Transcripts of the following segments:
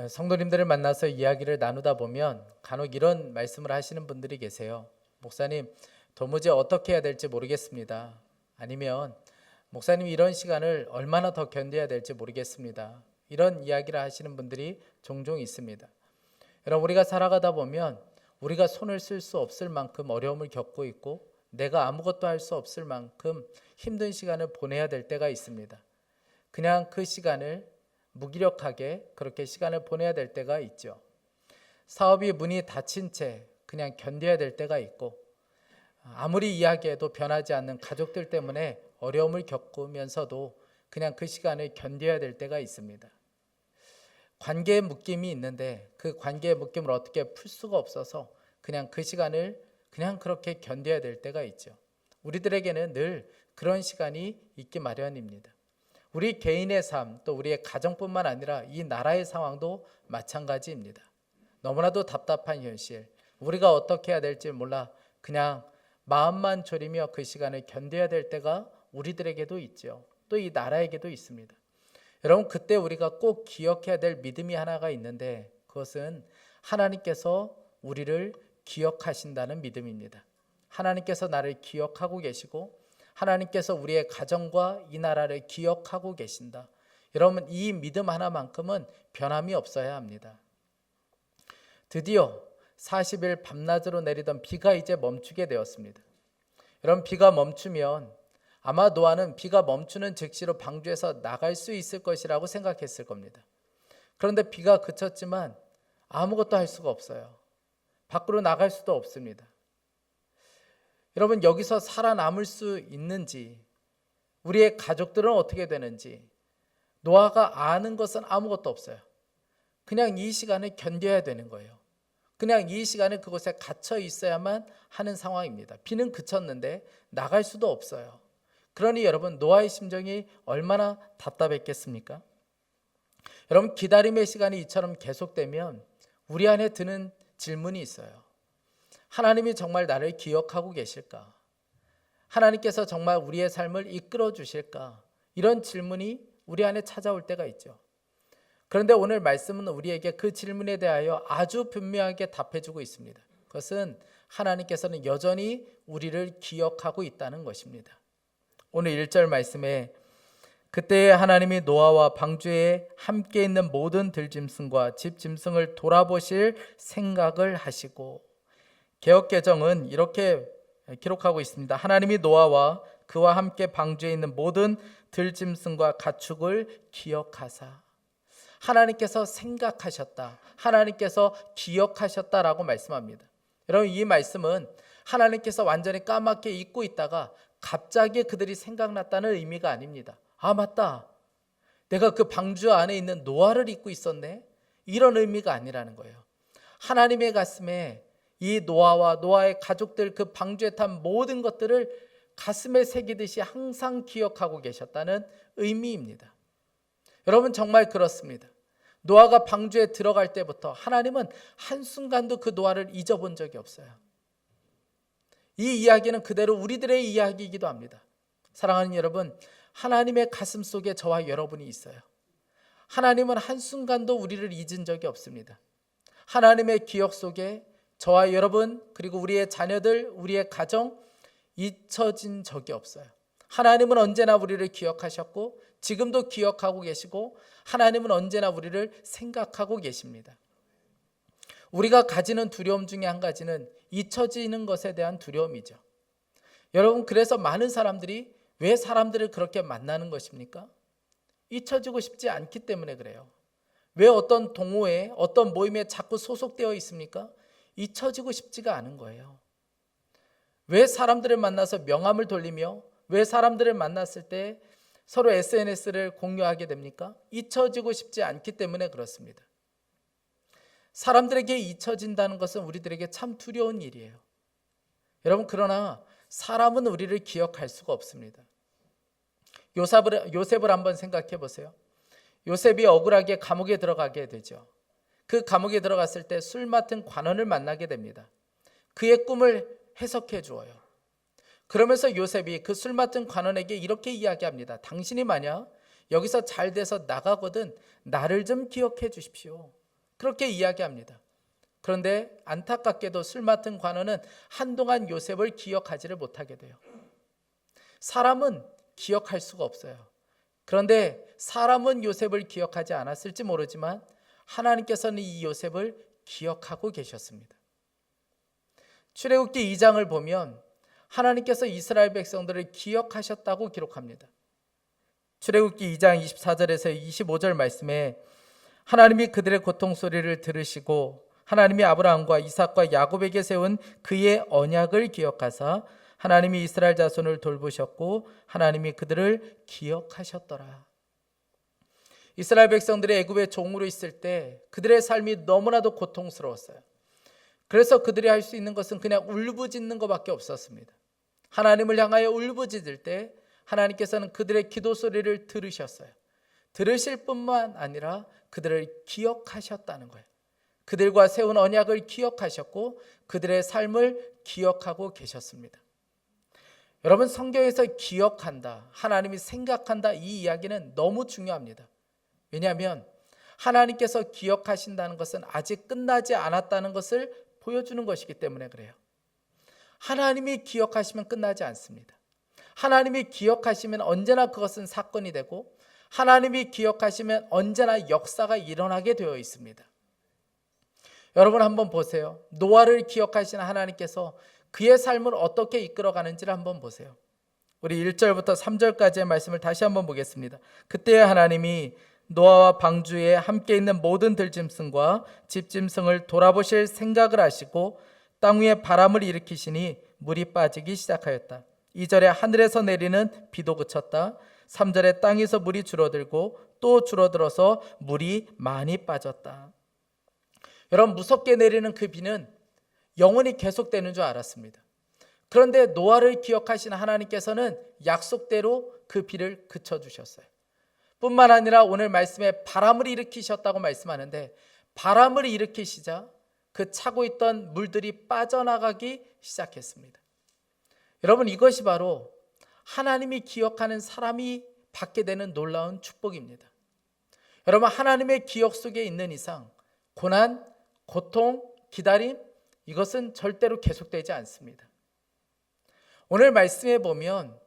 성도님들을 만나서 이야기를 나누다 보면 간혹 이런 말씀을 하시는 분들이 계세요. 목사님, 도무지 어떻게 해야 될지 모르겠습니다. 아니면 목사님, 이런 시간을 얼마나 더 견뎌야 될지 모르겠습니다. 이런 이야기를 하시는 분들이 종종 있습니다. 여러분, 우리가 살아가다 보면 우리가 손을 쓸 수 없을 만큼 어려움을 겪고 있고 내가 아무것도 할 수 없을 만큼 힘든 시간을 보내야 될 때가 있습니다. 그냥 그 시간을 무기력하게 그렇게 시간을 보내야 될 때가 있죠. 사업이 문이 닫힌 채 그냥 견뎌야 될 때가 있고, 아무리 이야기해도 변하지 않는 가족들 때문에 어려움을 겪으면서도 그냥 그 시간을 견뎌야 될 때가 있습니다. 관계의 묶임이 있는데 그 관계의 묶임을 어떻게 풀 수가 없어서 그냥 그 시간을 그냥 그렇게 견뎌야 될 때가 있죠. 우리들에게는 늘 그런 시간이 있기 마련입니다. 우리 개인의 삶, 또 우리의 가정뿐만 아니라 이 나라의 상황도 마찬가지입니다. 너무나도 답답한 현실, 우리가 어떻게 해야 될지 몰라 그냥 마음만 졸이며 그 시간을 견뎌야 될 때가 우리들에게도 있죠. 또 이 나라에게도 있습니다. 여러분, 그때 우리가 꼭 기억해야 될 믿음이 하나가 있는데 그것은 하나님께서 우리를 기억하신다는 믿음입니다. 하나님께서 나를 기억하고 계시고 하나님께서 우리의 가정과 이 나라를 기억하고 계신다. 여러분, 이 믿음 하나만큼은 변함이 없어야 합니다. 드디어 40일 밤낮으로 내리던 비가 이제 멈추게 되었습니다. 여러분, 비가 멈추면 아마 노아는 비가 멈추는 즉시로 방주에서 나갈 수 있을 것이라고 생각했을 겁니다. 그런데 비가 그쳤지만 아무것도 할 수가 없어요. 밖으로 나갈 수도 없습니다. 여러분, 여기서 살아남을 수 있는지, 우리의 가족들은 어떻게 되는지 노아가 아는 것은 아무것도 없어요. 그냥 이 시간을 견뎌야 되는 거예요. 그냥 이 시간에 그곳에 갇혀 있어야만 하는 상황입니다. 비는 그쳤는데 나갈 수도 없어요. 그러니 여러분, 노아의 심정이 얼마나 답답했겠습니까? 여러분, 기다림의 시간이 이처럼 계속되면 우리 안에 드는 질문이 있어요. 하나님이 정말 나를 기억하고 계실까? 하나님께서 정말 우리의 삶을 이끌어 주실까? 이런 질문이 우리 안에 찾아올 때가 있죠. 그런데 오늘 말씀은 우리에게 그 질문에 대하여 아주 분명하게 답해주고 있습니다. 그것은 하나님께서는 여전히 우리를 기억하고 있다는 것입니다. 오늘 1절 말씀에 그때 하나님이 노아와 방주에 함께 있는 모든 들짐승과 집짐승을 돌아보실 생각을 하시고, 개역개정은 이렇게 기록하고 있습니다. 하나님이 노아와 그와 함께 방주에 있는 모든 들짐승과 가축을 기억하사. 하나님께서 생각하셨다, 하나님께서 기억하셨다라고 말씀합니다. 여러분, 이 말씀은 하나님께서 완전히 까맣게 잊고 있다가 갑자기 그들이 생각났다는 의미가 아닙니다. 아, 맞다, 내가 그 방주 안에 있는 노아를 잊고 있었네, 이런 의미가 아니라는 거예요. 하나님의 가슴에 이 노아와 노아의 가족들, 그 방주에 탄 모든 것들을 가슴에 새기듯이 항상 기억하고 계셨다는 의미입니다. 여러분, 정말 그렇습니다. 노아가 방주에 들어갈 때부터 하나님은 한순간도 그 노아를 잊어본 적이 없어요. 이 이야기는 그대로 우리들의 이야기이기도 합니다. 사랑하는 여러분, 하나님의 가슴 속에 저와 여러분이 있어요. 하나님은 한순간도 우리를 잊은 적이 없습니다. 하나님의 기억 속에 저와 여러분, 그리고 우리의 자녀들, 우리의 가정 잊혀진 적이 없어요. 하나님은 언제나 우리를 기억하셨고 지금도 기억하고 계시고 하나님은 언제나 우리를 생각하고 계십니다. 우리가 가지는 두려움 중에 한 가지는 잊혀지는 것에 대한 두려움이죠. 여러분, 그래서 많은 사람들이 왜 사람들을 그렇게 만나는 것입니까? 잊혀지고 싶지 않기 때문에 그래요. 왜 어떤 동호회, 어떤 모임에 자꾸 소속되어 있습니까? 잊혀지고 싶지가 않은 거예요. 왜 사람들을 만나서 명함을 돌리며 왜 사람들을 만났을 때 서로 SNS를 공유하게 됩니까? 잊혀지고 싶지 않기 때문에 그렇습니다. 사람들에게 잊혀진다는 것은 우리들에게 참 두려운 일이에요. 여러분, 그러나 사람은 우리를 기억할 수가 없습니다. 요셉을 한번 생각해 보세요. 요셉이 억울하게 감옥에 들어가게 되죠. 그 감옥에 들어갔을 때 술 맡은 관원을 만나게 됩니다. 그의 꿈을 해석해 주어요. 그러면서 요셉이 그 술 맡은 관원에게 이렇게 이야기합니다. 당신이 만약 여기서 잘 돼서 나가거든 나를 좀 기억해 주십시오. 그렇게 이야기합니다. 그런데 안타깝게도 술 맡은 관원은 한동안 요셉을 기억하지를 못하게 돼요. 사람은 기억할 수가 없어요. 그런데 사람은 요셉을 기억하지 않았을지 모르지만 하나님께서는 이 요셉을 기억하고 계셨습니다. 출애굽기 2장을 보면 하나님께서 이스라엘 백성들을 기억하셨다고 기록합니다. 출애굽기 2장 24절에서 25절 말씀에 하나님이 그들의 고통 소리를 들으시고 하나님이 아브라함과 이삭과 야곱에게 세운 그의 언약을 기억하사 하나님이 이스라엘 자손을 돌보셨고 하나님이 그들을 기억하셨더라. 이스라엘 백성들이 애굽의 종으로 있을 때 그들의 삶이 너무나도 고통스러웠어요. 그래서 그들이 할 수 있는 것은 그냥 울부짖는 것밖에 없었습니다. 하나님을 향하여 울부짖을 때 하나님께서는 그들의 기도 소리를 들으셨어요. 들으실 뿐만 아니라 그들을 기억하셨다는 거예요. 그들과 세운 언약을 기억하셨고 그들의 삶을 기억하고 계셨습니다. 여러분, 성경에서 기억한다, 하나님이 생각한다, 이 이야기는 너무 중요합니다. 왜냐하면 하나님께서 기억하신다는 것은 아직 끝나지 않았다는 것을 보여주는 것이기 때문에 그래요. 하나님이 기억하시면 끝나지 않습니다. 하나님이 기억하시면 언제나 그것은 사건이 되고 하나님이 기억하시면 언제나 역사가 일어나게 되어 있습니다. 여러분 한번 보세요. 노아를 기억하시는 하나님께서 그의 삶을 어떻게 이끌어가는지를 한번 보세요. 우리 1절부터 3절까지의 말씀을 다시 한번 보겠습니다. 그때 하나님이 노아와 방주에 함께 있는 모든 들짐승과 집짐승을 돌아보실 생각을 하시고 땅 위에 바람을 일으키시니 물이 빠지기 시작하였다. 2절에 하늘에서 내리는 비도 그쳤다. 3절에 땅에서 물이 줄어들고 또 줄어들어서 물이 많이 빠졌다. 여러분, 무섭게 내리는 그 비는 영원히 계속되는 줄 알았습니다. 그런데 노아를 기억하신 하나님께서는 약속대로 그 비를 그쳐주셨어요. 뿐만 아니라 오늘 말씀에 바람을 일으키셨다고 말씀하는데 바람을 일으키시자 그 차고 있던 물들이 빠져나가기 시작했습니다. 여러분, 이것이 바로 하나님이 기억하는 사람이 받게 되는 놀라운 축복입니다. 여러분, 하나님의 기억 속에 있는 이상 고난, 고통, 기다림, 이것은 절대로 계속되지 않습니다. 오늘 말씀에 보면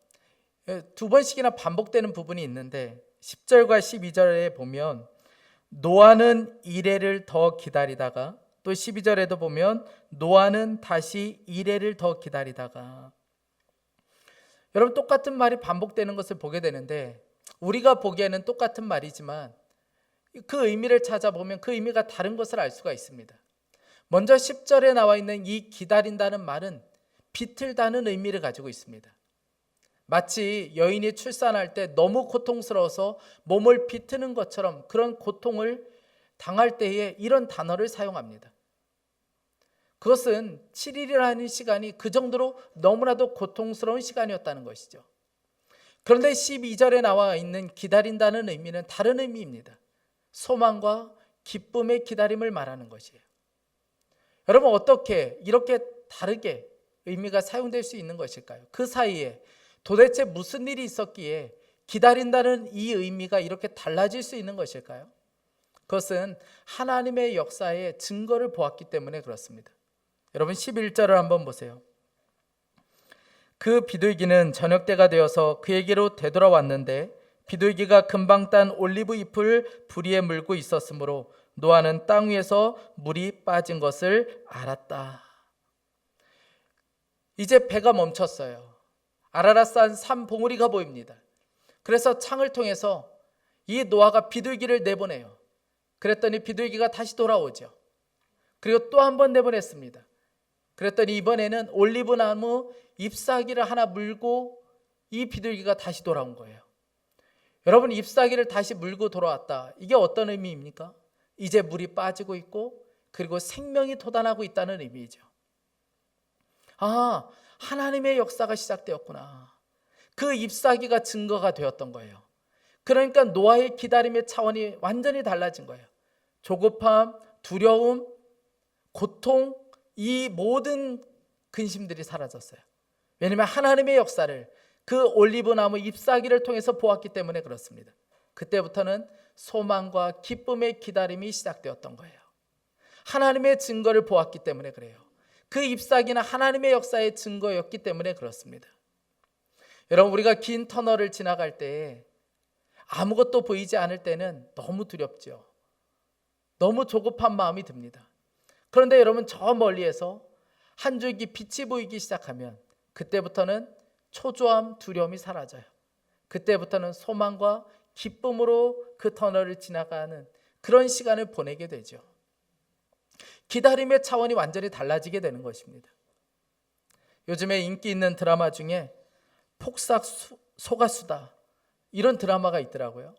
두 번씩이나 반복되는 부분이 있는데 10절과 12절에 보면 노아는 이레를 더 기다리다가 또 12절에도 보면 노아는 다시 이레를 더 기다리다가, 여러분 똑같은 말이 반복되는 것을 보게 되는데 우리가 보기에는 똑같은 말이지만 그 의미를 찾아보면 그 의미가 다른 것을 알 수가 있습니다. 먼저 10절에 나와 있는 이 기다린다는 말은 비틀다는 의미를 가지고 있습니다. 마치 여인이 출산할 때 너무 고통스러워서 몸을 비트는 것처럼 그런 고통을 당할 때에 이런 단어를 사용합니다. 그것은 7일이라는 시간이 그 정도로 너무나도 고통스러운 시간이었다는 것이죠. 그런데 12절에 나와 있는 기다린다는 의미는 다른 의미입니다. 소망과 기쁨의 기다림을 말하는 것이에요. 여러분, 어떻게 이렇게 다르게 의미가 사용될 수 있는 것일까요? 그 사이에 도대체 무슨 일이 있었기에 기다린다는 이 의미가 이렇게 달라질 수 있는 것일까요? 그것은 하나님의 역사의 증거를 보았기 때문에 그렇습니다. 여러분 11절을 한번 보세요. 그 비둘기는 저녁 때가 되어서 그에게로 되돌아왔는데 비둘기가 금방 딴 올리브 잎을 부리에 물고 있었으므로 노아는 땅 위에서 물이 빠진 것을 알았다. 이제 배가 멈췄어요. 아라랏산 산 봉우리가 보입니다. 그래서 창을 통해서 이 노아가 비둘기를 내보내요. 그랬더니 비둘기가 다시 돌아오죠. 그리고 또 한 번 내보냈습니다. 그랬더니 이번에는 올리브나무 잎사귀를 하나 물고 이 비둘기가 다시 돌아온 거예요. 여러분, 잎사귀를 다시 물고 돌아왔다. 이게 어떤 의미입니까? 이제 물이 빠지고 있고 그리고 생명이 돋아나고 있다는 의미죠. 아, 하나님의 역사가 시작되었구나. 그 잎사귀가 증거가 되었던 거예요. 그러니까 노아의 기다림의 차원이 완전히 달라진 거예요. 조급함, 두려움, 고통, 이 모든 근심들이 사라졌어요. 왜냐하면 하나님의 역사를 그 올리브나무 잎사귀를 통해서 보았기 때문에 그렇습니다. 그때부터는 소망과 기쁨의 기다림이 시작되었던 거예요. 하나님의 증거를 보았기 때문에 그래요. 그 잎사귀는 하나님의 역사의 증거였기 때문에 그렇습니다. 여러분, 우리가 긴 터널을 지나갈 때 아무것도 보이지 않을 때는 너무 두렵죠. 너무 조급한 마음이 듭니다. 그런데 여러분, 저 멀리에서 한 줄기 빛이 보이기 시작하면 그때부터는 초조함, 두려움이 사라져요. 그때부터는 소망과 기쁨으로 그 터널을 지나가는 그런 시간을 보내게 되죠. 기다림의 차원이 완전히 달라지게 되는 것입니다. 요즘에 인기 있는 드라마 중에 폭삭 소가수다, 이런 드라마가 있더라고요.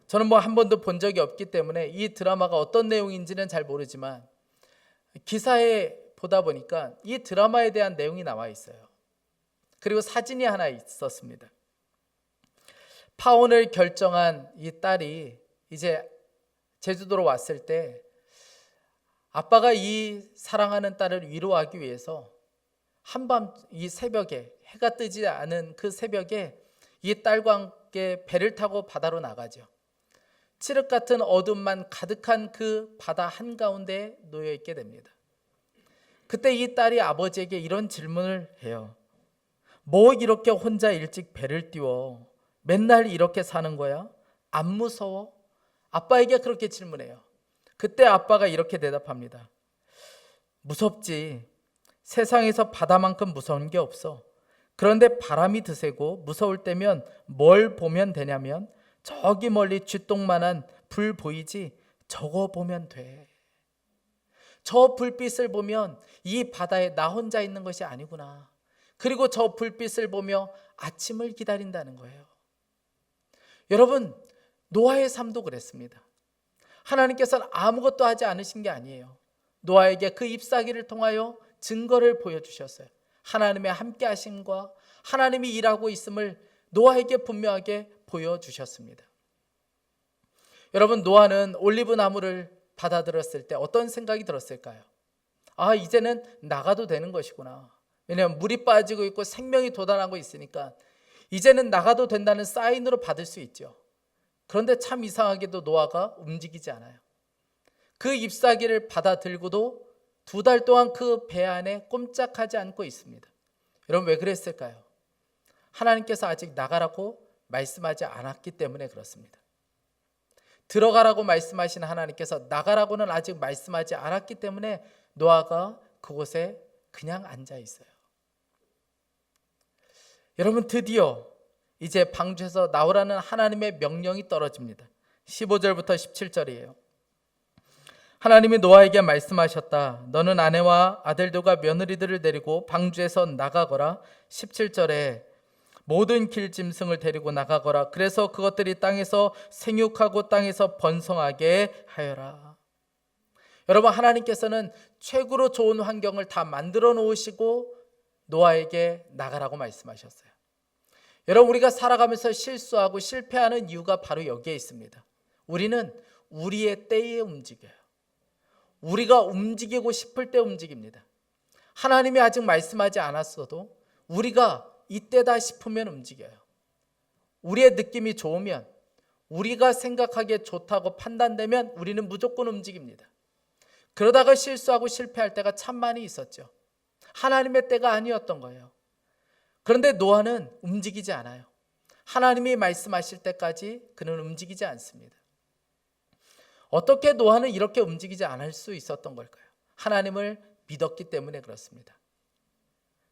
저는 뭐 한 번도 본 적이 없기 때문에 이 드라마가 어떤 내용인지는 잘 모르지만 기사에 보다 보니까 이 드라마에 대한 내용이 나와 있어요. 그리고 사진이 하나 있었습니다. 파혼을 결정한 이 딸이 이제 제주도로 왔을 때 아빠가 이 사랑하는 딸을 위로하기 위해서 한밤 이 새벽에, 해가 뜨지 않은 그 새벽에 이 딸과 함께 배를 타고 바다로 나가죠. 칠흑 같은 어둠만 가득한 그 바다 한가운데에 놓여 있게 됩니다. 그때 이 딸이 아버지에게 이런 질문을 해요. 뭐 이렇게 혼자 일찍 배를 띄워 맨날 이렇게 사는 거야? 안 무서워? 아빠에게 그렇게 질문해요. 그때 아빠가 이렇게 대답합니다. 무섭지. 세상에서 바다만큼 무서운 게 없어. 그런데 바람이 드세고 무서울 때면 뭘 보면 되냐면 저기 멀리 쥐똥만한 불 보이지? 저거 보면 돼. 저 불빛을 보면 이 바다에 나 혼자 있는 것이 아니구나. 그리고 저 불빛을 보며 아침을 기다린다는 거예요. 여러분, 노아의 삶도 그랬습니다. 하나님께서는 아무것도 하지 않으신 게 아니에요. 노아에게 그 잎사귀를 통하여 증거를 보여주셨어요. 하나님의 함께 하심과 하나님이 일하고 있음을 노아에게 분명하게 보여주셨습니다. 여러분, 노아는 올리브 나무를 받아들였을 때 어떤 생각이 들었을까요? 아, 이제는 나가도 되는 것이구나. 왜냐하면 물이 빠지고 있고 생명이 돋아나고 있으니까 이제는 나가도 된다는 사인으로 받을 수 있죠. 그런데 참 이상하게도 노아가 움직이지 않아요. 그 잎사귀를 받아들고도 2달 동안 그 배 안에 꼼짝하지 않고 있습니다. 여러분, 왜 그랬을까요? 하나님께서 아직 나가라고 말씀하지 않았기 때문에 그렇습니다. 들어가라고 말씀하신 하나님께서 나가라고는 아직 말씀하지 않았기 때문에 노아가 그곳에 그냥 앉아 있어요. 여러분, 드디어 이제 방주에서 나오라는 하나님의 명령이 떨어집니다. 15절부터 17절이에요. 하나님이 노아에게 말씀하셨다. 너는 아내와 아들들과 며느리들을 데리고 방주에서 나가거라. 17절에 모든 길짐승을 데리고 나가거라. 그래서 그것들이 땅에서 생육하고 땅에서 번성하게 하여라. 여러분, 하나님께서는 최고로 좋은 환경을 다 만들어 놓으시고 노아에게 나가라고 말씀하셨어요. 여러분, 우리가 살아가면서 실수하고 실패하는 이유가 바로 여기에 있습니다. 우리는 우리의 때에 움직여요. 우리가 움직이고 싶을 때 움직입니다. 하나님이 아직 말씀하지 않았어도 우리가 이때다 싶으면 움직여요. 우리의 느낌이 좋으면, 우리가 생각하기에 좋다고 판단되면 우리는 무조건 움직입니다. 그러다가 실수하고 실패할 때가 참 많이 있었죠. 하나님의 때가 아니었던 거예요. 그런데 노아는 움직이지 않아요. 하나님이 말씀하실 때까지 그는 움직이지 않습니다. 어떻게 노아는 이렇게 움직이지 않을 수 있었던 걸까요? 하나님을 믿었기 때문에 그렇습니다.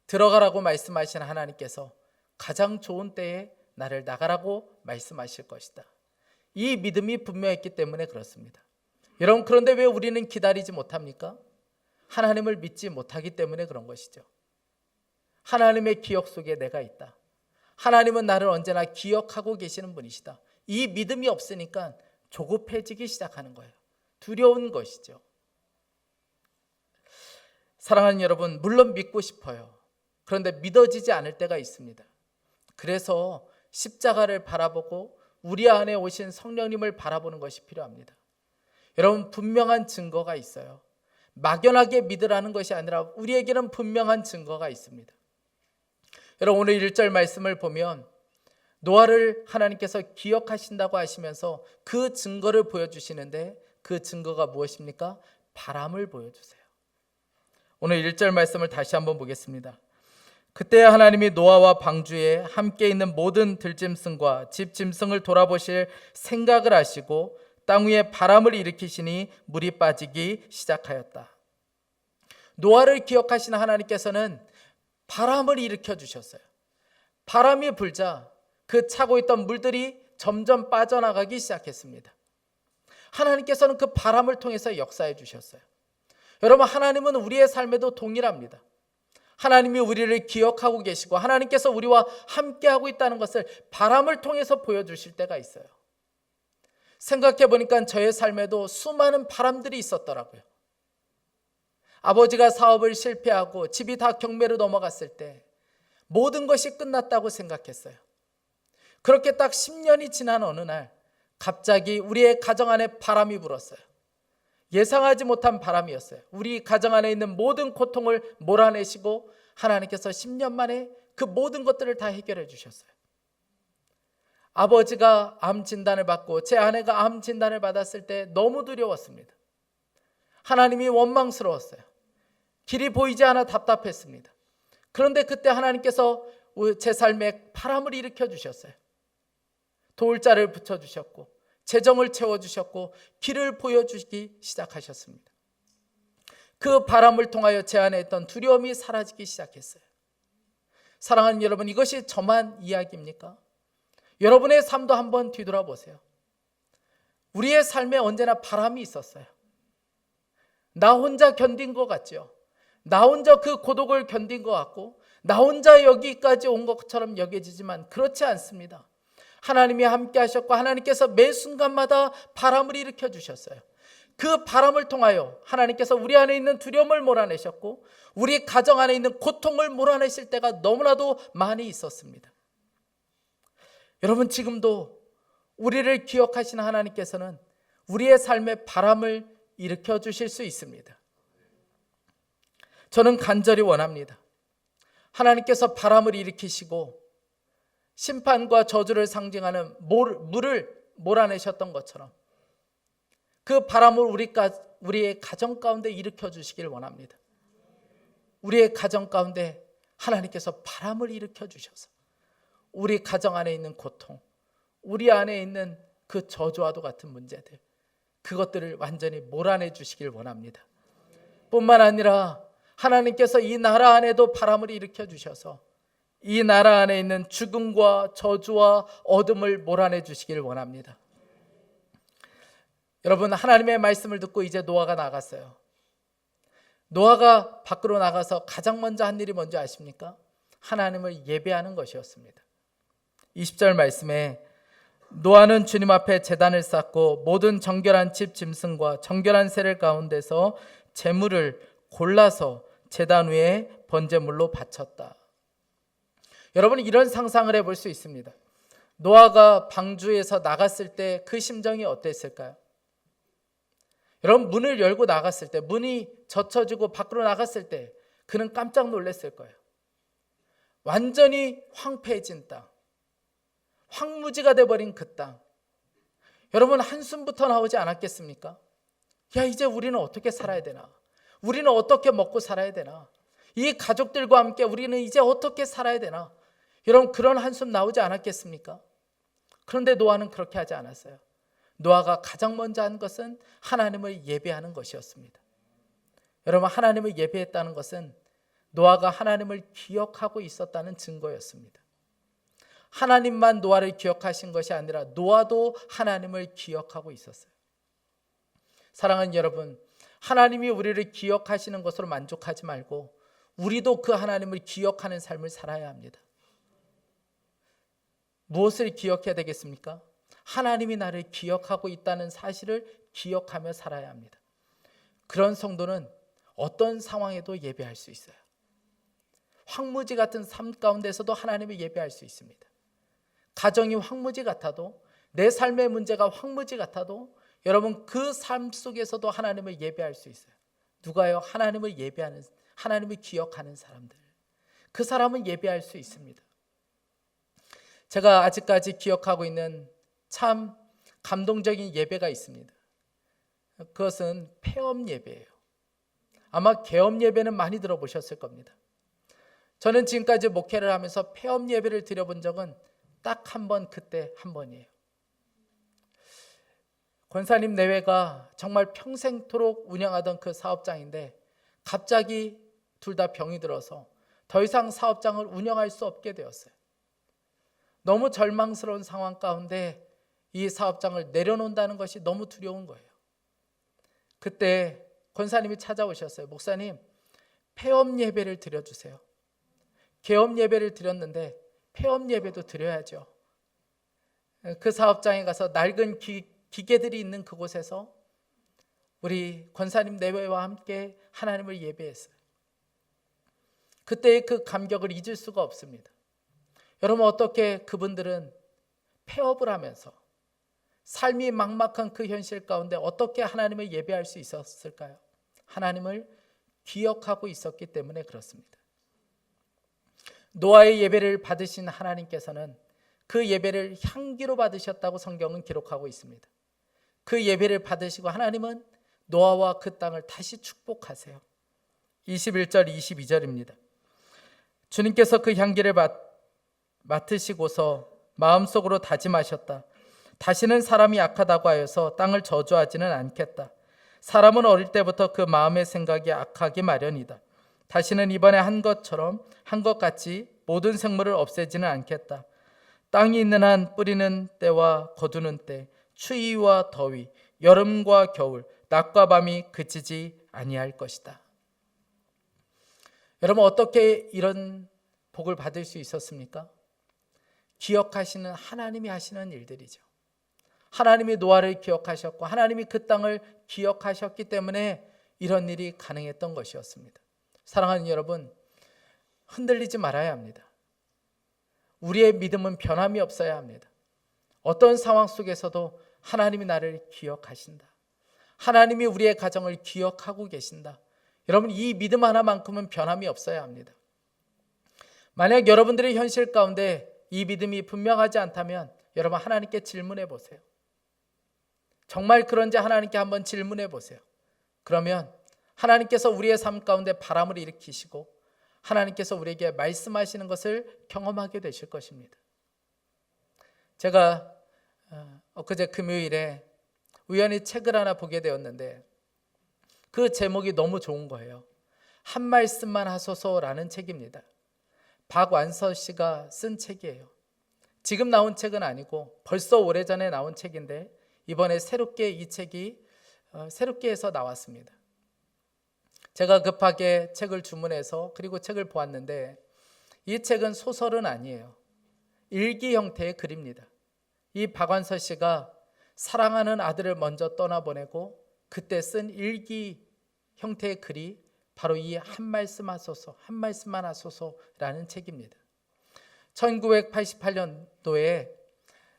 들어가라고 말씀하신 하나님께서 가장 좋은 때에 나를 나가라고 말씀하실 것이다. 이 믿음이 분명했기 때문에 그렇습니다. 여러분, 그런데 왜 우리는 기다리지 못합니까? 하나님을 믿지 못하기 때문에 그런 것이죠. 하나님의 기억 속에 내가 있다. 하나님은 나를 언제나 기억하고 계시는 분이시다. 이 믿음이 없으니까 조급해지기 시작하는 거예요. 두려운 것이죠. 사랑하는 여러분, 물론 믿고 싶어요. 그런데 믿어지지 않을 때가 있습니다. 그래서 십자가를 바라보고 우리 안에 오신 성령님을 바라보는 것이 필요합니다. 여러분, 분명한 증거가 있어요. 막연하게 믿으라는 것이 아니라 우리에게는 분명한 증거가 있습니다. 여러분, 오늘 1절 말씀을 보면 노아를 하나님께서 기억하신다고 하시면서 그 증거를 보여주시는데 그 증거가 무엇입니까? 바람을 보여주세요. 오늘 1절 말씀을 다시 한번 보겠습니다. 그때 하나님이 노아와 방주에 함께 있는 모든 들짐승과 집짐승을 돌아보실 생각을 하시고 땅 위에 바람을 일으키시니 물이 빠지기 시작하였다. 노아를 기억하시는 하나님께서는 바람을 일으켜 주셨어요. 바람이 불자 그 차고 있던 물들이 점점 빠져나가기 시작했습니다. 하나님께서는 그 바람을 통해서 역사해 주셨어요. 여러분, 하나님은 우리의 삶에도 동일합니다. 하나님이 우리를 기억하고 계시고 하나님께서 우리와 함께하고 있다는 것을 바람을 통해서 보여주실 때가 있어요. 생각해 보니까 저의 삶에도 수많은 바람들이 있었더라고요. 아버지가 사업을 실패하고 집이 다 경매로 넘어갔을 때 모든 것이 끝났다고 생각했어요. 그렇게 딱 10년이 지난 어느 날 갑자기 우리의 가정 안에 바람이 불었어요. 예상하지 못한 바람이었어요. 우리 가정 안에 있는 모든 고통을 몰아내시고 하나님께서 10년 만에 그 모든 것들을 다 해결해 주셨어요. 아버지가 암 진단을 받고 제 아내가 암 진단을 받았을 때 너무 두려웠습니다. 하나님이 원망스러웠어요. 길이 보이지 않아 답답했습니다. 그런데 그때 하나님께서 제 삶에 바람을 일으켜 주셨어요. 돌자를 붙여주셨고 재정을 채워주셨고 길을 보여주기 시작하셨습니다. 그 바람을 통하여 제 안에 있던 두려움이 사라지기 시작했어요. 사랑하는 여러분, 이것이 저만 이야기입니까? 여러분의 삶도 한번 뒤돌아보세요. 우리의 삶에 언제나 바람이 있었어요. 나 혼자 견딘 것 같죠? 나 혼자 그 고독을 견딘 것 같고 나 혼자 여기까지 온 것처럼 여겨지지만 그렇지 않습니다. 하나님이 함께 하셨고 하나님께서 매 순간마다 바람을 일으켜 주셨어요. 그 바람을 통하여 하나님께서 우리 안에 있는 두려움을 몰아내셨고 우리 가정 안에 있는 고통을 몰아내실 때가 너무나도 많이 있었습니다. 여러분, 지금도 우리를 기억하시는 하나님께서는 우리의 삶에 바람을 일으켜 주실 수 있습니다. 저는 간절히 원합니다. 하나님께서 바람을 일으키시고 심판과 저주를 상징하는 물을 몰아내셨던 것처럼 그 바람을 우리의 가정 가운데 일으켜 주시길 원합니다. 우리의 가정 가운데 하나님께서 바람을 일으켜 주셔서 우리 가정 안에 있는 고통, 우리 안에 있는 그 저주와도 같은 문제들, 그것들을 완전히 몰아내 주시길 원합니다. 뿐만 아니라 하나님께서 이 나라 안에도 바람을 일으켜 주셔서 이 나라 안에 있는 죽음과 저주와 어둠을 몰아내 주시길 원합니다. 여러분, 하나님의 말씀을 듣고 이제 노아가 나갔어요. 노아가 밖으로 나가서 가장 먼저 한 일이 뭔지 아십니까? 하나님을 예배하는 것이었습니다. 20절 말씀에 노아는 주님 앞에 제단을 쌓고 모든 정결한 집 짐승과 정결한 새를 가운데서 제물을 골라서 제단 위에 번제물로 바쳤다. 여러분, 이런 상상을 해볼 수 있습니다. 노아가 방주에서 나갔을 때 그 심정이 어땠을까요? 여러분, 문을 열고 나갔을 때, 문이 젖혀지고 밖으로 나갔을 때 그는 깜짝 놀랐을 거예요. 완전히 황폐해진 땅, 황무지가 돼버린 그 땅. 여러분, 한숨부터 나오지 않았겠습니까? 야, 이제 우리는 어떻게 살아야 되나? 우리는 어떻게 먹고 살아야 되나? 이 가족들과 함께 우리는 이제 어떻게 살아야 되나? 여러분, 그런 한숨 나오지 않았겠습니까? 그런데 노아는 그렇게 하지 않았어요. 노아가 가장 먼저 한 것은 하나님을 예배하는 것이었습니다. 여러분, 하나님을 예배했다는 것은 노아가 하나님을 기억하고 있었다는 증거였습니다. 하나님만 노아를 기억하신 것이 아니라 노아도 하나님을 기억하고 있었어요. 사랑하는 여러분, 하나님이 우리를 기억하시는 것으로 만족하지 말고 우리도 그 하나님을 기억하는 삶을 살아야 합니다. 무엇을 기억해야 되겠습니까? 하나님이 나를 기억하고 있다는 사실을 기억하며 살아야 합니다. 그런 성도는 어떤 상황에도 예배할 수 있어요. 황무지 같은 삶 가운데서도 하나님을 예배할 수 있습니다. 가정이 황무지 같아도, 내 삶의 문제가 황무지 같아도 여러분, 그 삶 속에서도 하나님을 예배할 수 있어요. 누가요? 하나님을 예배하는, 하나님을 기억하는 사람들. 그 사람은 예배할 수 있습니다. 제가 아직까지 기억하고 있는 참 감동적인 예배가 있습니다. 그것은 폐업 예배예요. 아마 개업 예배는 많이 들어보셨을 겁니다. 저는 지금까지 목회를 하면서 폐업 예배를 드려본 적은 딱 한 번, 그때 한 번이에요. 권사님 내외가 정말 평생토록 운영하던 그 사업장인데 갑자기 둘 다 병이 들어서 더 이상 사업장을 운영할 수 없게 되었어요. 너무 절망스러운 상황 가운데 이 사업장을 내려놓는다는 것이 너무 두려운 거예요. 그때 권사님이 찾아오셨어요. 목사님, 폐업 예배를 드려주세요. 개업 예배를 드렸는데 폐업 예배도 드려야죠. 그 사업장에 가서 낡은 기계들이 있는 그곳에서 우리 권사님 내외와 함께 하나님을 예배했어요. 그때의 그 감격을 잊을 수가 없습니다. 여러분, 어떻게 그분들은 폐업을 하면서 삶이 막막한 그 현실 가운데 어떻게 하나님을 예배할 수 있었을까요? 하나님을 기억하고 있었기 때문에 그렇습니다. 노아의 예배를 받으신 하나님께서는 그 예배를 향기로 받으셨다고 성경은 기록하고 있습니다. 그 예배를 받으시고 하나님은 노아와 그 땅을 다시 축복하세요. 21절 22절입니다. 주님께서 그 향기를 맡으시고서 마음속으로 다짐하셨다. 다시는 사람이 악하다고 하여서 땅을 저주하지는 않겠다. 사람은 어릴 때부터 그 마음의 생각이 악하기 마련이다. 다시는 이번에 한 것 같이 모든 생물을 없애지는 않겠다. 땅이 있는 한 뿌리는 때와 거두는 때, 추위와 더위, 여름과 겨울, 낮과 밤이 그치지 아니할 것이다. 여러분, 어떻게 이런 복을 받을 수 있었습니까? 기억하시는 하나님이 하시는 일들이죠. 하나님이 노아를 기억하셨고 하나님이 그 땅을 기억하셨기 때문에 이런 일이 가능했던 것이었습니다. 사랑하는 여러분, 흔들리지 말아야 합니다. 우리의 믿음은 변함이 없어야 합니다. 어떤 상황 속에서도 하나님이 나를 기억하신다. 하나님이 우리의 가정을 기억하고 계신다. 여러분, 이 믿음 하나만큼은 변함이 없어야 합니다. 만약 여러분들의 현실 가운데 이 믿음이 분명하지 않다면 여러분, 하나님께 질문해 보세요. 정말 그런지 하나님께 한번 질문해 보세요. 그러면 하나님께서 우리의 삶 가운데 바람을 일으키시고 하나님께서 우리에게 말씀하시는 것을 경험하게 되실 것입니다. 제가 엊그제 금요일에 우연히 책을 하나 보게 되었는데 그 제목이 너무 좋은 거예요. 한 말씀만 하소서라는 책입니다. 박완서 씨가 쓴 책이에요. 지금 나온 책은 아니고 벌써 오래전에 나온 책인데 이번에 새롭게 이 책이 새롭게 해서 나왔습니다. 제가 급하게 책을 주문해서 그리고 책을 보았는데 이 책은 소설은 아니에요. 일기 형태의 글입니다. 이 박완서 씨가 사랑하는 아들을 먼저 떠나보내고 그때 쓴 일기 형태의 글이 바로 이 한 말씀 하소서, 한 말씀만 하소서라는 책입니다. 1988년도에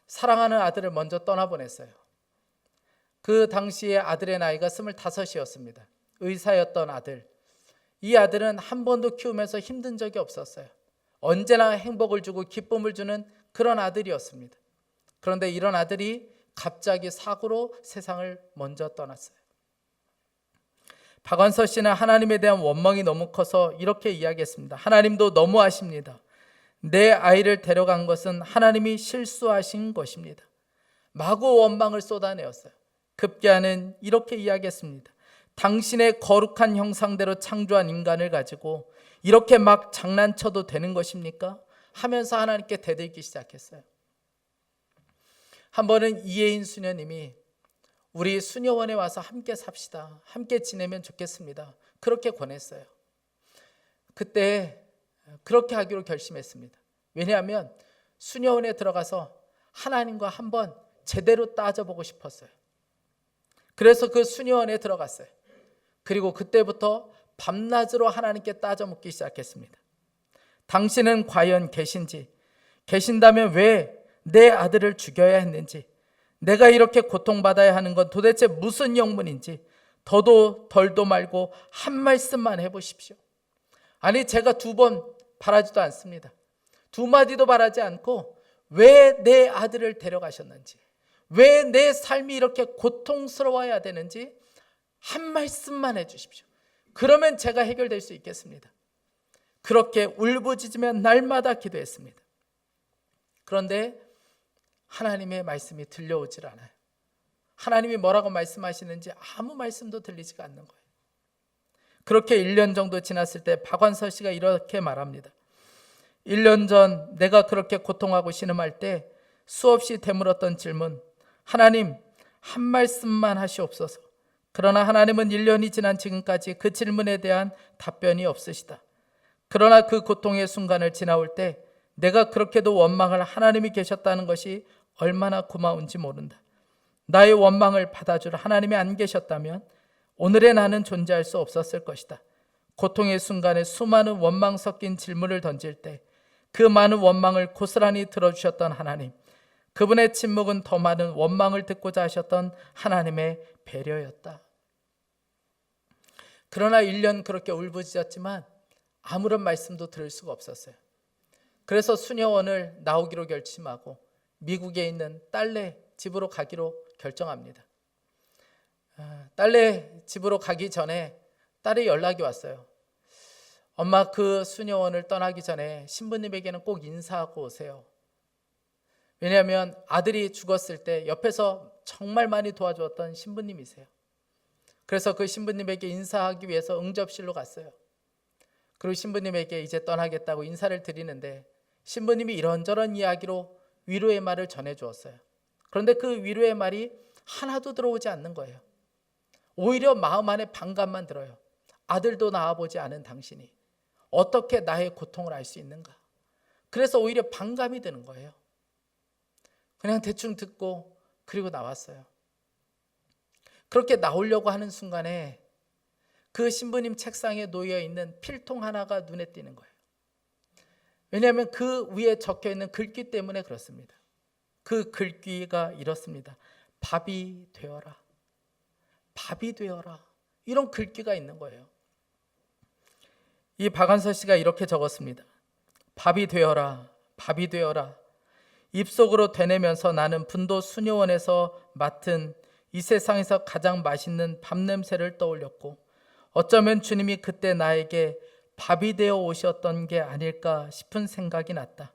사랑하는 아들을 먼저 떠나보냈어요. 그 당시에 아들의 나이가 25이었습니다. 의사였던 아들. 이 아들은 한 번도 키우면서 힘든 적이 없었어요. 언제나 행복을 주고 기쁨을 주는 그런 아들이었습니다. 그런데 이런 아들이 갑자기 사고로 세상을 먼저 떠났어요. 박완서 씨는 하나님에 대한 원망이 너무 커서 이렇게 이야기했습니다. 하나님도 너무하십니다. 내 아이를 데려간 것은 하나님이 실수하신 것입니다. 마구 원망을 쏟아내었어요. 급기야는 이렇게 이야기했습니다. 당신의 거룩한 형상대로 창조한 인간을 가지고 이렇게 막 장난쳐도 되는 것입니까? 하면서 하나님께 대들기 시작했어요. 한 번은 이혜인 수녀님이 우리 수녀원에 와서 함께 삽시다. 함께 지내면 좋겠습니다. 그렇게 권했어요. 그때 그렇게 하기로 결심했습니다. 왜냐하면 수녀원에 들어가서 하나님과 한번 제대로 따져보고 싶었어요. 그래서 그 수녀원에 들어갔어요. 그리고 그때부터 밤낮으로 하나님께 따져 묻기 시작했습니다. 당신은 과연 계신지, 계신다면 왜 내 아들을 죽여야 했는지, 내가 이렇게 고통받아야 하는 건 도대체 무슨 영문인지 더도 덜도 말고 한 말씀만 해보십시오. 아니, 제가 2번 바라지도 않습니다. 2마디도 바라지 않고 왜 내 아들을 데려가셨는지, 왜 내 삶이 이렇게 고통스러워야 되는지 한 말씀만 해주십시오. 그러면 제가 해결될 수 있겠습니다. 그렇게 울부짖으며 날마다 기도했습니다. 그런데 하나님의 말씀이 들려오질 않아요. 하나님이 뭐라고 말씀하시는지 아무 말씀도 들리지가 않는 거예요. 그렇게 1년 정도 지났을 때 박완서 씨가 이렇게 말합니다. 1년 전 내가 그렇게 고통하고 신음할 때 수없이 되물었던 질문, 하나님 한 말씀만 하시옵소서. 그러나 하나님은 1년이 지난 지금까지 그 질문에 대한 답변이 없으시다. 그러나 그 고통의 순간을 지나올 때 내가 그렇게도 원망할 하나님이 계셨다는 것이 얼마나 고마운지 모른다. 나의 원망을 받아줄 하나님이 안 계셨다면 오늘의 나는 존재할 수 없었을 것이다. 고통의 순간에 수많은 원망 섞인 질문을 던질 때 그 많은 원망을 고스란히 들어주셨던 하나님, 그분의 침묵은 더 많은 원망을 듣고자 하셨던 하나님의 배려였다. 그러나 1년 그렇게 울부짖었지만 아무런 말씀도 들을 수가 없었어요. 그래서 수녀원을 나오기로 결심하고 미국에 있는 딸네 집으로 가기로 결정합니다. 딸네 집으로 가기 전에 딸의 연락이 왔어요. 엄마, 그 수녀원을 떠나기 전에 신부님에게는 꼭 인사하고 오세요. 왜냐하면 아들이 죽었을 때 옆에서 정말 많이 도와주었던 신부님이세요. 그래서 그 신부님에게 인사하기 위해서 응접실로 갔어요. 그리고 신부님에게 이제 떠나겠다고 인사를 드리는데 신부님이 이런저런 이야기로 위로의 말을 전해주었어요. 그런데 그 위로의 말이 하나도 들어오지 않는 거예요. 오히려 마음 안에 반감만 들어요. 아들도 낳아보지 않은 당신이 어떻게 나의 고통을 알 수 있는가? 그래서 오히려 반감이 드는 거예요. 그냥 대충 듣고 그리고 나왔어요. 그렇게 나오려고 하는 순간에 그 신부님 책상에 놓여 있는 필통 하나가 눈에 띄는 거예요. 왜냐하면 그 위에 적혀 있는 글귀 때문에 그렇습니다. 그 글귀가 이렇습니다. 밥이 되어라. 밥이 되어라. 이런 글귀가 있는 거예요. 이 박완서 씨가 이렇게 적었습니다. 밥이 되어라. 밥이 되어라. 입속으로 되뇌면서 나는 분도 수녀원에서 맡은 이 세상에서 가장 맛있는 밥 냄새를 떠올렸고 어쩌면 주님이 그때 나에게 밥이 되어 오셨던 게 아닐까 싶은 생각이 났다.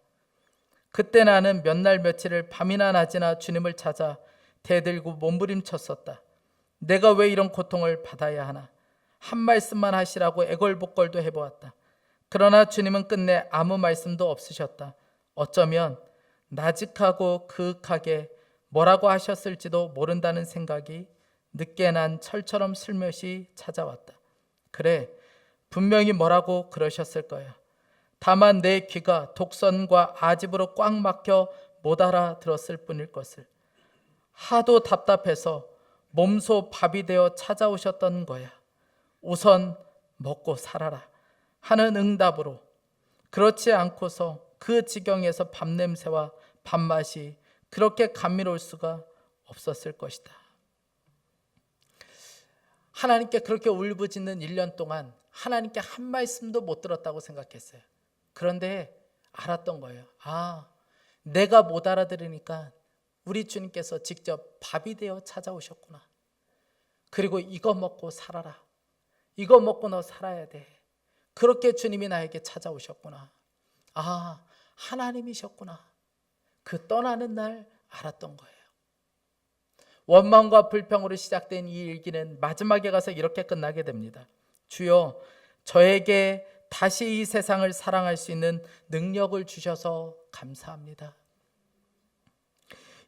그때 나는 몇 날 며칠을 밤이나 낮이나 주님을 찾아 대들고 몸부림쳤었다. 내가 왜 이런 고통을 받아야 하나? 한 말씀만 하시라고 애걸복걸도 해보았다. 그러나 주님은 끝내 아무 말씀도 없으셨다. 어쩌면 나직하고 그윽하게 뭐라고 하셨을지도 모른다는 생각이 늦게 난 철처럼 슬며시 찾아왔다. 그래, 분명히 뭐라고 그러셨을 거야. 다만 내 귀가 독선과 아집으로 꽉 막혀 못 알아들었을 뿐일 것을. 하도 답답해서 몸소 밥이 되어 찾아오셨던 거야. 우선 먹고 살아라 하는 응답으로. 그렇지 않고서 그 지경에서 밥 냄새와 밥맛이 그렇게 감미로울 수가 없었을 것이다. 하나님께 그렇게 울부짖는 1년 동안 하나님께 한 말씀도 못 들었다고 생각했어요. 그런데 알았던 거예요. 아, 내가 못 알아들으니까 우리 주님께서 직접 밥이 되어 찾아오셨구나. 그리고 이거 먹고 살아라. 이거 먹고 너 살아야 돼. 그렇게 주님이 나에게 찾아오셨구나. 아, 하나님이셨구나. 그 떠나는 날 알았던 거예요. 원망과 불평으로 시작된 이 일기는 마지막에 가서 이렇게 끝나게 됩니다. 주여, 저에게 다시 이 세상을 사랑할 수 있는 능력을 주셔서 감사합니다.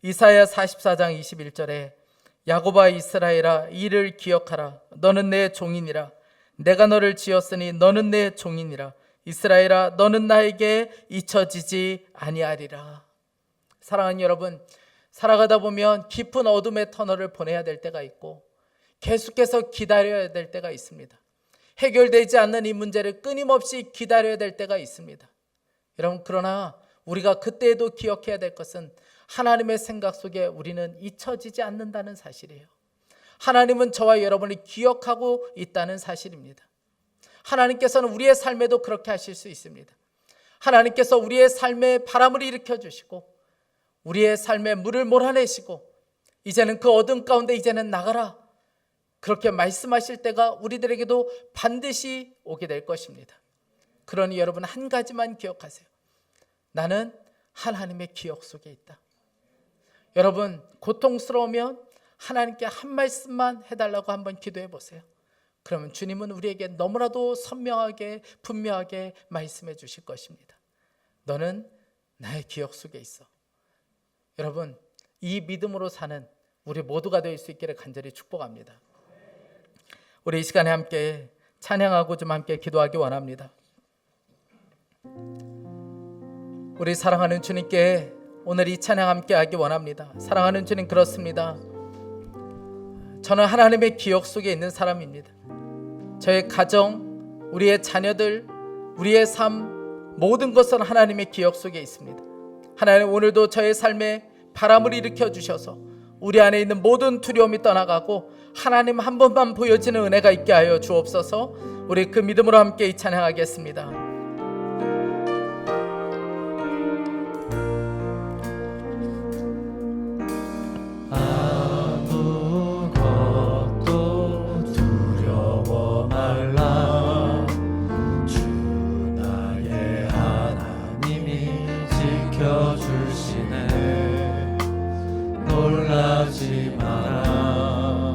이사야 44장 21절에 야곱아 이스라엘아, 이를 기억하라. 너는 내 종이니라. 내가 너를 지었으니 너는 내 종이니라. 이스라엘아, 너는 나에게 잊혀지지 아니하리라. 사랑하는 여러분, 살아가다 보면 깊은 어둠의 터널을 보내야 될 때가 있고 계속해서 기다려야 될 때가 있습니다. 해결되지 않는 이 문제를 끊임없이 기다려야 될 때가 있습니다. 여러분, 그러나 우리가 그때에도 기억해야 될 것은 하나님의 생각 속에 우리는 잊혀지지 않는다는 사실이에요. 하나님은 저와 여러분을 기억하고 있다는 사실입니다. 하나님께서는 우리의 삶에도 그렇게 하실 수 있습니다. 하나님께서 우리의 삶에 바람을 일으켜 주시고 우리의 삶에 물을 몰아내시고 이제는 그 어둠 가운데 이제는 나가라. 그렇게 말씀하실 때가 우리들에게도 반드시 오게 될 것입니다. 그러니 여러분 한 가지만 기억하세요. 나는 하나님의 기억 속에 있다. 여러분 고통스러우면 하나님께 한 말씀만 해달라고 한번 기도해 보세요. 그러면 주님은 우리에게 너무나도 선명하게 분명하게 말씀해 주실 것입니다. 너는 나의 기억 속에 있어. 여러분 이 믿음으로 사는 우리 모두가 될 수 있기를 간절히 축복합니다. 우리 이 시간에 함께 찬양하고 좀 함께 기도하기 원합니다. 우리 사랑하는 주님께 오늘 이 찬양 함께 하기 원합니다. 사랑하는 주님, 그렇습니다. 저는 하나님의 기억 속에 있는 사람입니다. 저의 가정, 우리의 자녀들, 우리의 삶, 모든 것은 하나님의 기억 속에 있습니다. 하나님, 오늘도 저의 삶에 바람을 일으켜 주셔서 우리 안에 있는 모든 두려움이 떠나가고 하나님 한 번만 보여지는 은혜가 있게 하여 주옵소서. 우리 그 믿음으로 함께 이 찬양하겠습니다. 놀라지 마라,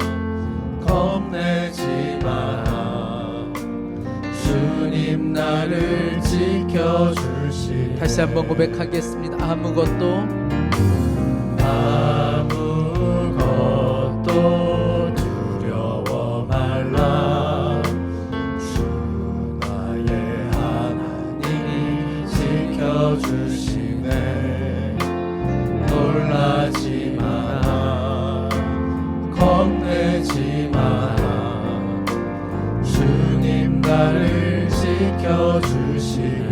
겁내지 마라. 주님 나를 지켜주시네. 다시 한번 고백하겠습니다. 아무것도 두려워 말라. 주 나의 하나님이 지켜주시네. 놀라지 마라, 겁내지 마라. 주님 나를 지켜주시네.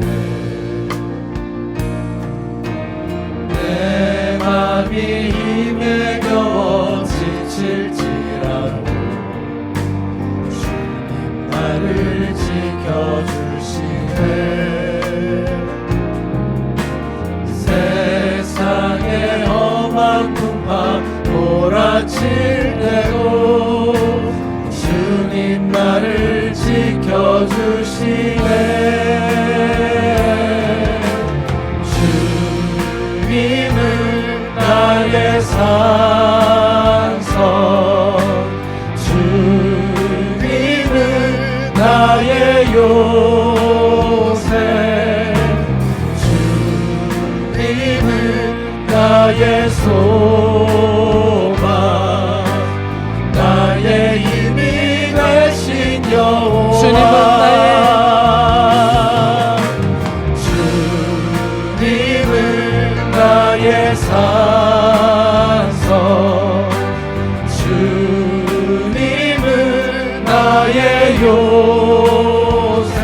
내 맘이 힘에 겨워 지칠지라도 주님 나를 지켜주시네. 세상의 험한 풍파 몰아칠 때도 주님 나를 지켜주시네. 주님은 나의 산성, 주님은 나의 요새, 주님은 나의 소망, 나의 힘이 되신 여호와. 주님은 나의 나의 산성, 주님은 나의 요새,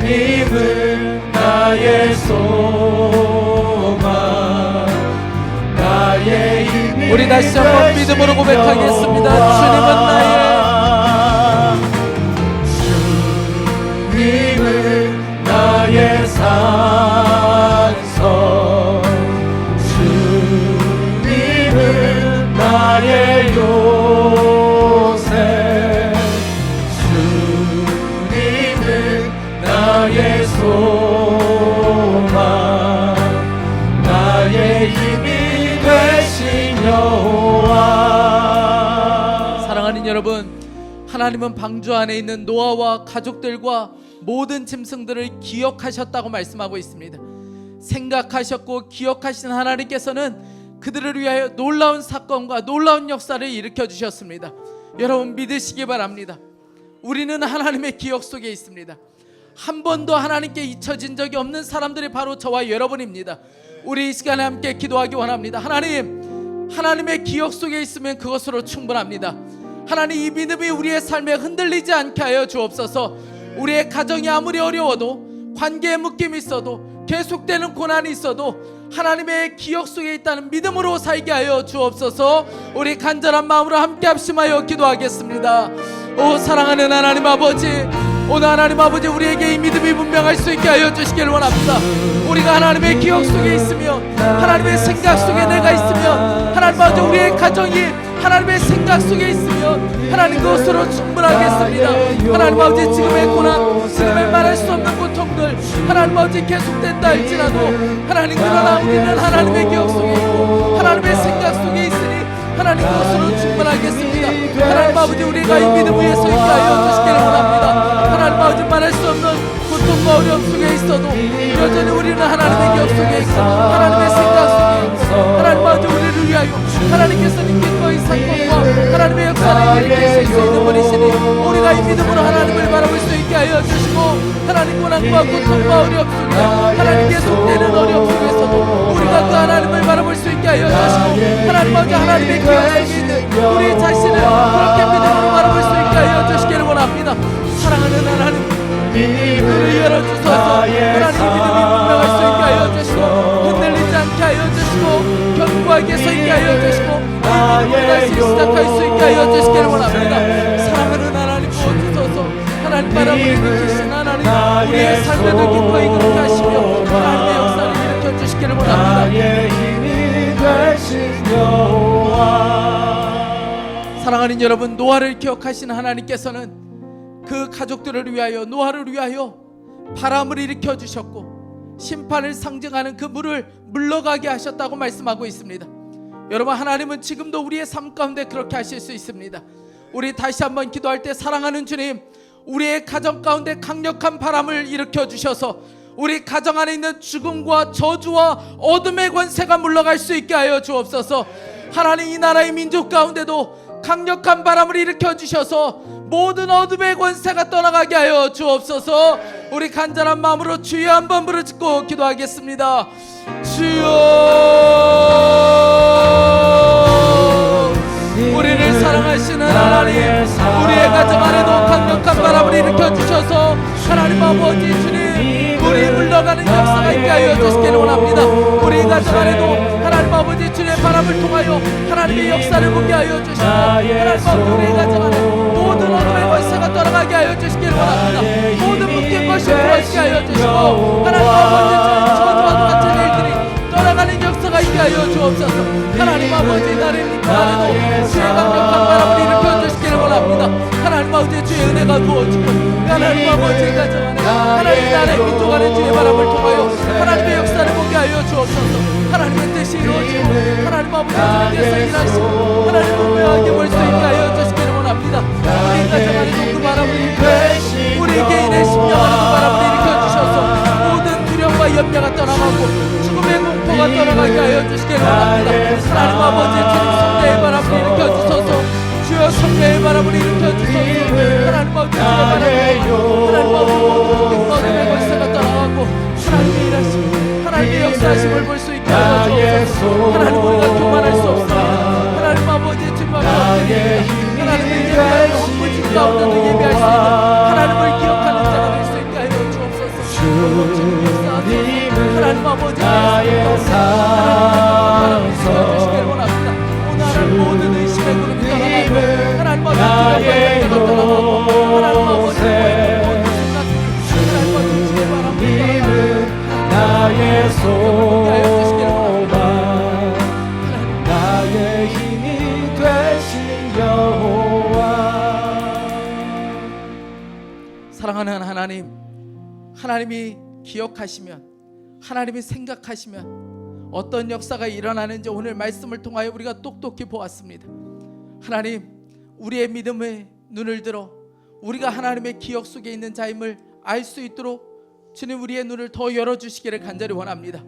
주님은 나의 소망, 나의 힘이. 우리 다시 한번 믿음으로 고백하겠습니다. 주님은 나의 산성, 주님은 나의 요새, 주님은 나의 소망, 나의 힘이 되신 여호와. 사랑하는 여러분, 하나님은 방주 안에 있는 노아와 가족들과 모든 짐승들을 기억하셨다고 말씀하고 있습니다. 생각하셨고 기억하신 하나님께서는 그들을 위하여 놀라운 사건과 놀라운 역사를 일으켜 주셨습니다. 여러분 믿으시기 바랍니다. 우리는 하나님의 기억 속에 있습니다. 한 번도 하나님께 잊혀진 적이 없는 사람들이 바로 저와 여러분입니다. 우리 이 시간에 함께 기도하기 원합니다. 하나님, 하나님의 기억 속에 있으면 그것으로 충분합니다. 하나님, 이 믿음이 우리의 삶에 흔들리지 않게 하여 주옵소서. 우리의 가정이 아무리 어려워도, 관계에 묶임이 있어도, 계속되는 고난이 있어도 하나님의 기억 속에 있다는 믿음으로 살게 하여 주옵소서. 우리 간절한 마음으로 함께 합심하여 기도하겠습니다. 오 사랑하는 하나님 아버지, 오늘 하나님 아버지 우리에게 이 믿음이 분명할 수 있게 하여 주시길 원합니다. 우리가 하나님의 기억 속에 있으며, 하나님의 생각 속에 내가 있으며, 하나님 아버지 우리의 가정이 하나님의 생각 속에 있으면 하나님 그것으로 충분하겠습니다. 하나님 아버지 지금의 고난, 지금의 말할 수 없는 고통들 하나님 아버지 계속된다 할지라도 하나님 그러나 우리는 하나님의 기억 속에 있고 하나님의 생각 속에 있으니 하나님 그것으로 충분하겠습니다. 하나님 아버지 우리가 이 믿음 위에 서 있게 하여 주시기를 원합니다. 하나님 아버지 말할 수 없는 고통과 어려움 속에 있어도 여전히 우리는 하나님의 기억 속에 있고 하나님의 생각 속에 있고 하나님 아버지 우리를 위하여 하나님께서는 기꺼이 사건과 하나님의 역사를 일으키실 수 있는 분이시니 우리가 이 믿음으로 하나님을 바라볼 수 있게 하여 주시고 하나님 고난과 고통과 어려움 속에 하나님 계속되는 어려움 속에서도 우리가 그 하나님을 바라볼 수 있게 하여 주시고 하나님 아버지 하나님의 기억 속에 있는 우리 자신을 그렇게 믿음으로 바라볼 수 있게 하여 주시기를 원합니다. 사랑하는 하나님 눈을 열어주소서. 하나님 믿음이 분명할 수 있게 하여 주시고 흔들리지 않게 하여 주시고 견고하게 서 있게 하여 주시고 이 믿음을 다시 시작할 수 있게 하여 주시기를 원합니다. 사랑하는 하나님 부어주소서. 하나님 바람을 일으키신 하나님 우리의 삶에도 기꺼이 그렇게 하시며 하나님의 역사를 일으켜 주시기를 원합니다. 나의 힘이 되신 여호와. 사랑하는 여러분, 노아를 기억하신 하나님께서는 그 가족들을 위하여 노아를 위하여 바람을 일으켜 주셨고 심판을 상징하는 그 물을 물러가게 하셨다고 말씀하고 있습니다. 여러분, 하나님은 지금도 우리의 삶 가운데 그렇게 하실 수 있습니다. 우리 다시 한번 기도할 때 사랑하는 주님, 우리의 가정 가운데 강력한 바람을 일으켜 주셔서 우리 가정 안에 있는 죽음과 저주와 어둠의 권세가 물러갈 수 있게 하여 주옵소서. 하나님, 이 나라의 민족 가운데도 강력한 바람을 일으켜 주셔서 모든 어둠의 권세가 떠나가게 하여 주옵소서. 우리 간절한 마음으로 주여 한번 부르짖고 기도하겠습니다. 주여, 우리를 사랑하시는 하나님, 우리의 가정 안에도 강력한 바람을 일으켜 주셔서 하나님 아버지 주님 물이 물러가는 역사가 있게 하여 주시기를 원합니다. 우리 가정 안에도 하나님 아버지 주님의 바람을 통하여 하나님의 역사를 보게 하여 주시고 하나님 아버지 우리 가정 안에 모든 어둠의 권세가 떠나가게 하여 주시기를 원합니다. 모든 묶인 것이 풀어지게 하여 주시고 하나님 아버지 주님 저주와 같은 일들이 떠나가는 역사가 있게 하여 주옵소서. 하나님 아버지 나를 믿고 안에도 주의 강력한 바람을 일으켜 주시기를 원합니다. 하나님 아버지 주의 은혜가 부어지고 하나님 아버지 가정 안에 하나님 나라의 민족 안에 주의 바람을 통하여 하나님의 역사를 보게 하여 주옵소서. 하나님의 뜻이 이루어지고 하나님 아버지 주님께서 일하시고 하나님 분명하게 볼 수 있게 하여 주시기를 원합니다. 우리 가정 안에도 그 바람을 일으켜 우리 개인의 심령 안에 그 바람을 일으켜 주셔서 모든 두려움과 염려가 떠나가고 죽음의 공포가 떠나가게 하여 주시기를 원합니다. 하나님 아버지 주님 성령의 바람을 일으켜 주소서. 주여 성령의 바람을 일으켜 주소서. 하나님 아버지 주의 바람을 하나님 아버지 모든 어둠의 권세가 떠나가고 하나님의 일하심을 하나님의 역사하심을 볼 수 있게 하여 주옵소서. 하나님 우리가 교만할 수 없습니다. 하나님 아버지 주님과 함께 하나님의 예배하는 헌물진 가운데도 예배할 수 있는 하나님을 기억하는 자가 될 수 있게 하여 주옵소서. 하나님 아버지 나의 하나님의 주시기를 원합니다. 오늘 모든 의심의 구름이 떠나가고 하나님 아버지 두려움과 염려가 떠나가고 하나님 아버지 모든 생각들이 하나님 아버지 주의 바람을 떠나가고 나의 소망 나의 힘이 되신 여호와. 사랑하는 하나님, 하나님이 기억하시면 하나님이 생각하시면 어떤 역사가 일어나는지 오늘 말씀을 통하여 우리가 똑똑히 보았습니다. 하나님, 우리의 믿음의 눈을 들어 우리가 하나님의 기억 속에 있는 자임을 알 수 있도록 주님 우리의 눈을 더 열어주시기를 간절히 원합니다.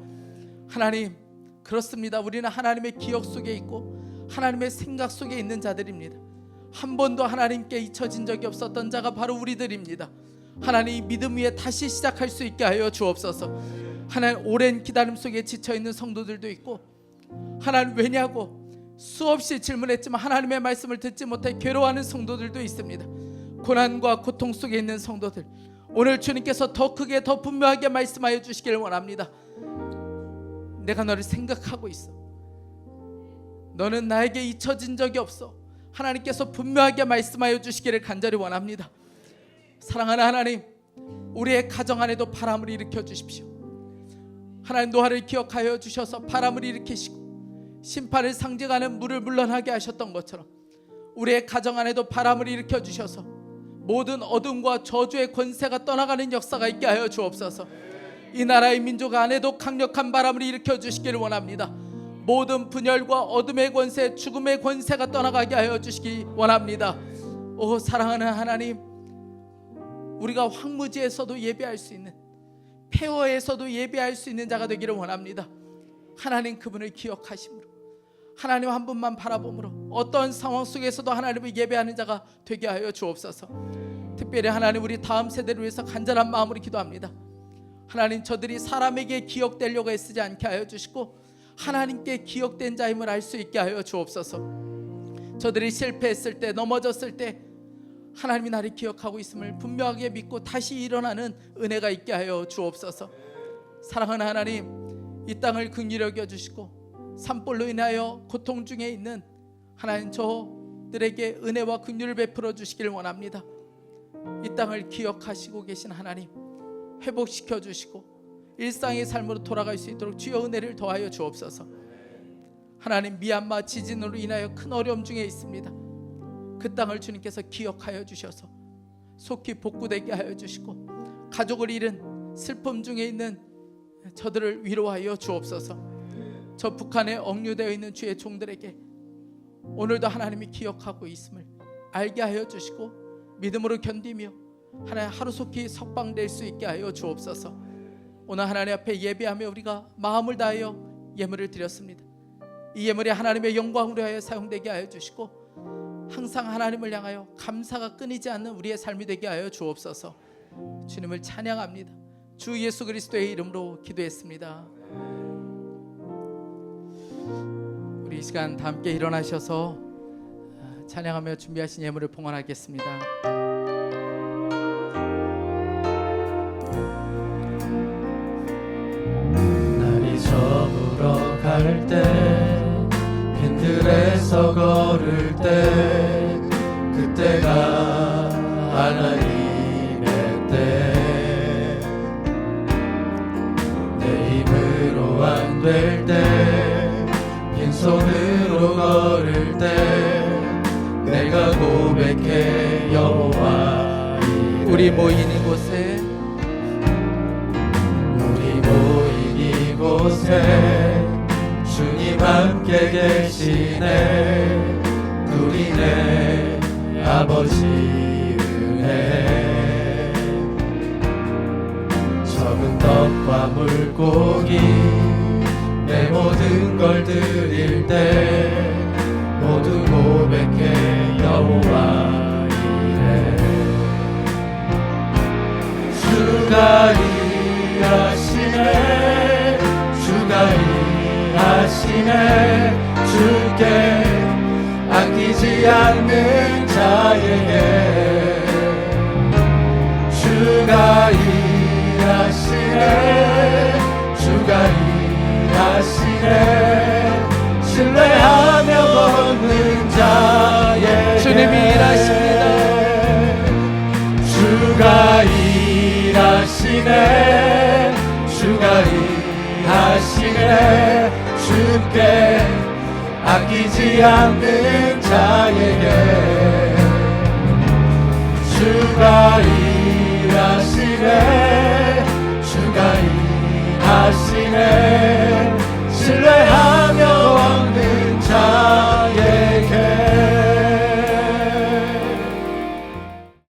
하나님, 그렇습니다. 우리는 하나님의 기억 속에 있고 하나님의 생각 속에 있는 자들입니다. 한 번도 하나님께 잊혀진 적이 없었던 자가 바로 우리들입니다. 하나님, 믿음 위에 다시 시작할 수 있게 하여 주옵소서. 하나님, 오랜 기다림 속에 지쳐있는 성도들도 있고 하나님 왜냐고 수없이 질문했지만 하나님의 말씀을 듣지 못해 괴로워하는 성도들도 있습니다. 고난과 고통 속에 있는 성도들, 오늘 주님께서 더 크게 더 분명하게 말씀하여 주시기를 원합니다. 내가 너를 생각하고 있어. 너는 나에게 잊혀진 적이 없어. 하나님께서 분명하게 말씀하여 주시기를 간절히 원합니다. 사랑하는 하나님, 우리의 가정 안에도 바람을 일으켜 주십시오. 하나님, 노아를 기억하여 주셔서 바람을 일으키시고 심판을 상징하는 물을 물러나게 하셨던 것처럼 우리의 가정 안에도 바람을 일으켜 주셔서 모든 어둠과 저주의 권세가 떠나가는 역사가 있게 하여 주옵소서. 이 나라의 민족 안에도 강력한 바람을 일으켜 주시기를 원합니다. 모든 분열과 어둠의 권세, 죽음의 권세가 떠나가게 하여 주시기 원합니다. 오 사랑하는 하나님, 우리가 황무지에서도 예배할 수 있는, 폐허에서도 예배할 수 있는 자가 되기를 원합니다. 하나님 그분을 기억하심으로, 하나님 한 분만 바라봄으로 어떤 상황 속에서도 하나님을 예배하는 자가 되게 하여 주옵소서. 특별히 하나님 우리 다음 세대를 위해서 간절한 마음으로 기도합니다. 하나님 저들이 사람에게 기억되려고 애쓰지 않게 하여 주시고 하나님께 기억된 자임을 알 수 있게 하여 주옵소서. 저들이 실패했을 때, 넘어졌을 때 하나님이 나를 기억하고 있음을 분명하게 믿고 다시 일어나는 은혜가 있게 하여 주옵소서. 사랑하는 하나님, 이 땅을 긍휼히 여겨주시고 산불로 인하여 고통 중에 있는 하나님 저들에게 은혜와 긍휼을 베풀어 주시길 원합니다. 이 땅을 기억하시고 계신 하나님, 회복시켜 주시고 일상의 삶으로 돌아갈 수 있도록 주여 은혜를 더하여 주옵소서. 하나님 미얀마 지진으로 인하여 큰 어려움 중에 있습니다. 그 땅을 주님께서 기억하여 주셔서 속히 복구되게 하여 주시고 가족을 잃은 슬픔 중에 있는 저들을 위로하여 주옵소서. 저 북한에 억류되어 있는 주의 종들에게 오늘도 하나님이 기억하고 있음을 알게 하여 주시고 믿음으로 견디며 하나님 하루속히 석방될 수 있게 하여 주옵소서. 오늘 하나님 앞에 예배하며 우리가 마음을 다하여 예물을 드렸습니다. 이 예물이 하나님의 영광으로 하여 사용되게 하여 주시고 항상 하나님을 향하여 감사가 끊이지 않는 우리의 삶이 되게 하여 주옵소서. 주님을 찬양합니다. 주 예수 그리스도의 이름으로 기도했습니다. 우리 이 시간 다 함께 일어나셔서 찬양하며 준비하신 예물을 봉헌하겠습니다. 날이 저물어 갈 때 빈들에서 걸을 때 그때가 하나님의 때 내 힘으로 안 될 때 빈손으로 걸을 때 내가 고백해 여호와 이래. 우리 모인 이곳에 이곳에 주님 함께 계시네. 누리네 아버지 은혜. 적은 떡과 물고기 내 모든 걸 드릴 때 모두 고백해 여호와 이래. 주가 일하시네. 주가 일하시네. 주께 아끼지 않는 자에게 주가 일하시네. 주가 일하시네. 신뢰하며 걷는 자에게 주님이 일하십니다. 주가 일하시네. 주가 일하시네. 주께 아끼지 않는 자